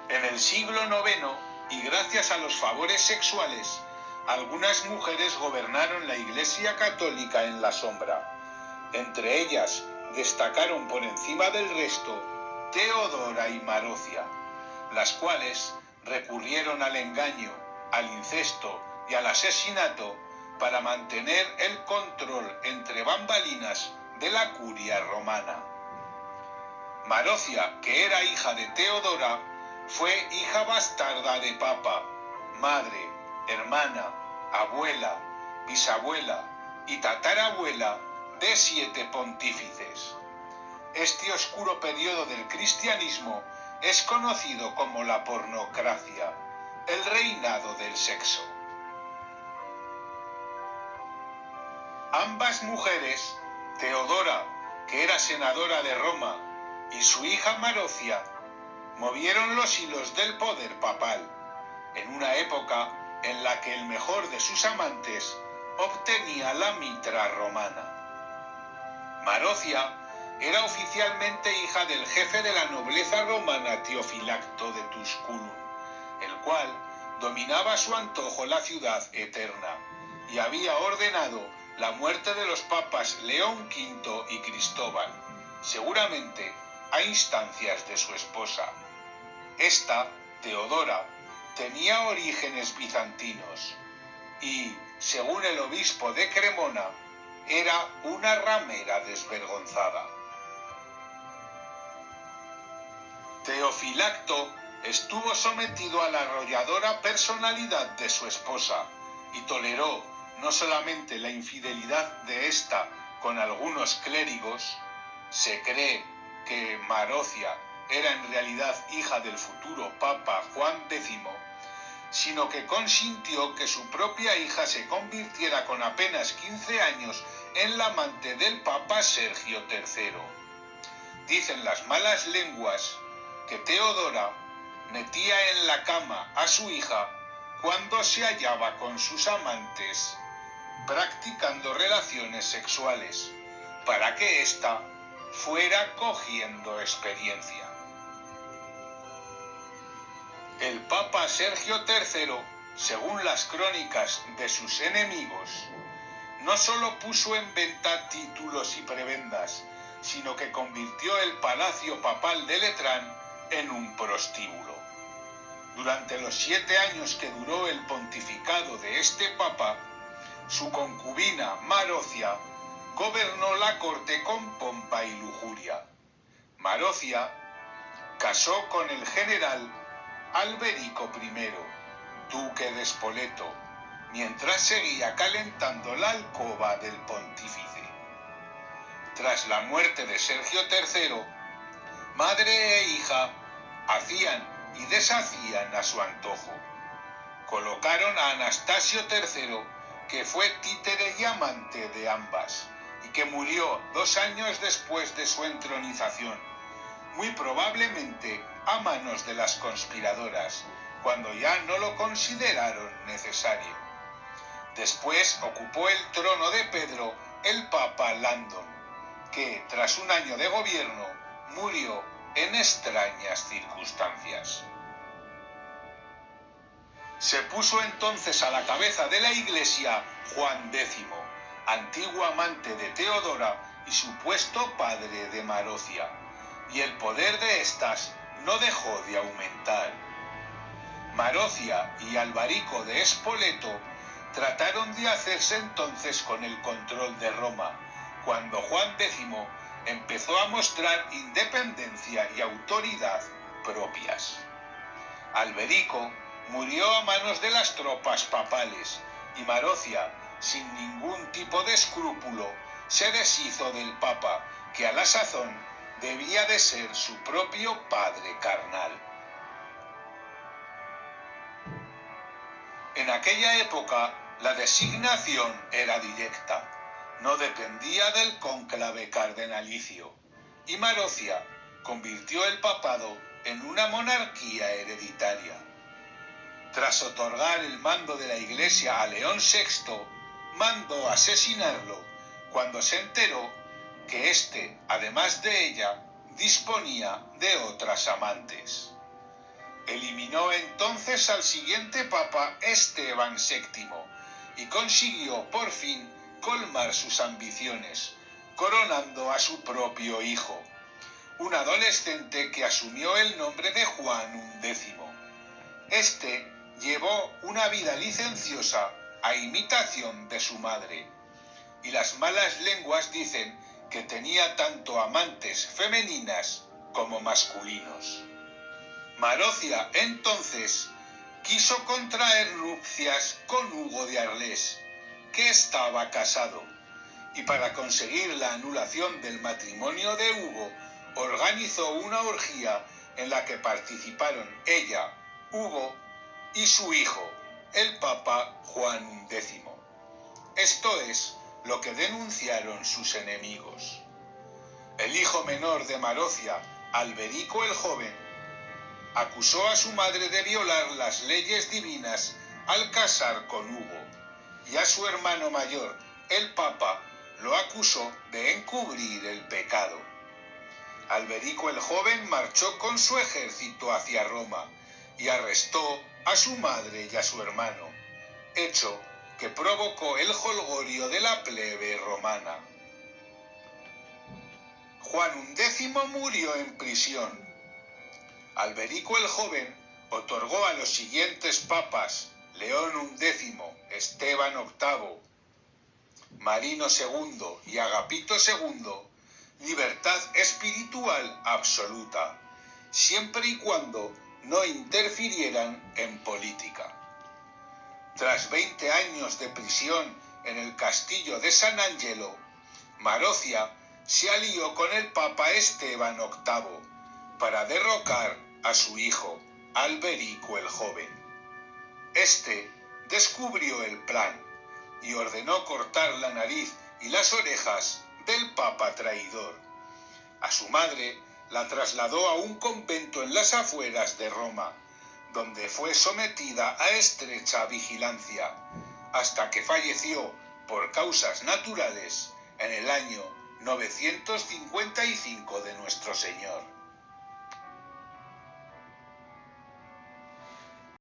En el siglo IX, y gracias a los favores sexuales, algunas mujeres gobernaron la Iglesia católica en la sombra. Entre ellas destacaron por encima del resto Teodora y Marocia, las cuales recurrieron al engaño, al incesto y al asesinato para mantener el control entre bambalinas de la curia romana. Marocia, que era hija de Teodora, fue hija bastarda de papa, madre, hermana, abuela, bisabuela y tatarabuela de 7 pontífices. Este oscuro periodo del cristianismo es conocido como la pornocracia, el reinado del sexo. Ambas mujeres, Teodora, que era senadora de Roma, y su hija Marocia, movieron los hilos del poder papal, en una época en la que el mejor de sus amantes obtenía la mitra romana. Marocia era oficialmente hija del jefe de la nobleza romana Teofilacto de Tusculum, el cual dominaba a su antojo la ciudad eterna y había ordenado la muerte de los papas León V y Cristóbal, seguramente a instancias de su esposa. Esta, Teodora, tenía orígenes bizantinos y, según el obispo de Cremona, era una ramera desvergonzada. Teofilacto estuvo sometido a la arrolladora personalidad de su esposa y toleró no solamente la infidelidad de ésta con algunos clérigos. Se cree que Marocia era en realidad hija del futuro Papa Juan X, sino que consintió que su propia hija se convirtiera con apenas 15 años en la amante del Papa Sergio III. Dicen las malas lenguas que Teodora metía en la cama a su hija cuando se hallaba con sus amantes practicando relaciones sexuales, para que ésta fuera cogiendo experiencia. El Papa Sergio III, según las crónicas de sus enemigos, no solo puso en venta títulos y prebendas, sino que convirtió el palacio papal de Letrán en un prostíbulo. Durante los 7 años que duró el pontificado de este papa, su concubina Marocia gobernó la corte con pompa y lujuria. Marocia casó con el general Alberico I, duque de Spoleto, mientras seguía calentando la alcoba del pontífice. Tras la muerte de Sergio III, madre e hija hacían y deshacían a su antojo. Colocaron a Anastasio III, que fue títere y amante de ambas, y que murió 2 años después de su entronización, muy probablemente a manos de las conspiradoras, cuando ya no lo consideraron necesario. Después ocupó el trono de Pedro el Papa Landon, que tras un año de gobierno murió en extrañas circunstancias. Se puso entonces a la cabeza de la Iglesia Juan X, antiguo amante de Teodora y supuesto padre de Marocia, y el poder de éstas no dejó de aumentar. Marocia y Albarico de Spoleto trataron de hacerse entonces con el control de Roma, cuando Juan X empezó a mostrar independencia y autoridad propias. Alberico murió a manos de las tropas papales y Marocia, sin ningún tipo de escrúpulo, se deshizo del papa, que a la sazón debía de ser su propio padre carnal. En aquella época la designación era directa, no dependía del cónclave cardenalicio, y Marocia convirtió el papado en una monarquía hereditaria. Tras otorgar el mando de la Iglesia a León VI, mandó asesinarlo cuando se enteró que éste, además de ella, disponía de otras amantes. Eliminó entonces al siguiente papa, Esteban VII, y consiguió por fin colmar sus ambiciones, coronando a su propio hijo, un adolescente que asumió el nombre de Juan X. Este llevó una vida licenciosa a imitación de su madre, y las malas lenguas dicen que tenía tanto amantes femeninas como masculinos. Marocia entonces quiso contraer nupcias con Hugo de Arles, que estaba casado, y para conseguir la anulación del matrimonio de Hugo, organizó una orgía en la que participaron ella, Hugo y su hijo, el Papa Juan X. Esto es lo que denunciaron sus enemigos. El hijo menor de Marocia, Alberico el Joven, acusó a su madre de violar las leyes divinas al casar con Hugo, y a su hermano mayor, el Papa, lo acusó de encubrir el pecado. Alberico el Joven marchó con su ejército hacia Roma y arrestó a su madre y a su hermano, hecho que provocó el jolgorio de la plebe romana. Juan X murió en prisión. Alberico el Joven otorgó a los siguientes papas, León X, Esteban VIII, Marino II y Agapito II, libertad espiritual absoluta, siempre y cuando no interfirieran en política. Tras 20 años de prisión en el castillo de San Angelo, Marocia se alió con el Papa Esteban VIII para derrocar a su hijo, Alberico el Joven. Este descubrió el plan y ordenó cortar la nariz y las orejas del Papa traidor. A su madre la trasladó a un convento en las afueras de Roma, donde fue sometida a estrecha vigilancia, hasta que falleció por causas naturales en el año 955 de nuestro Señor.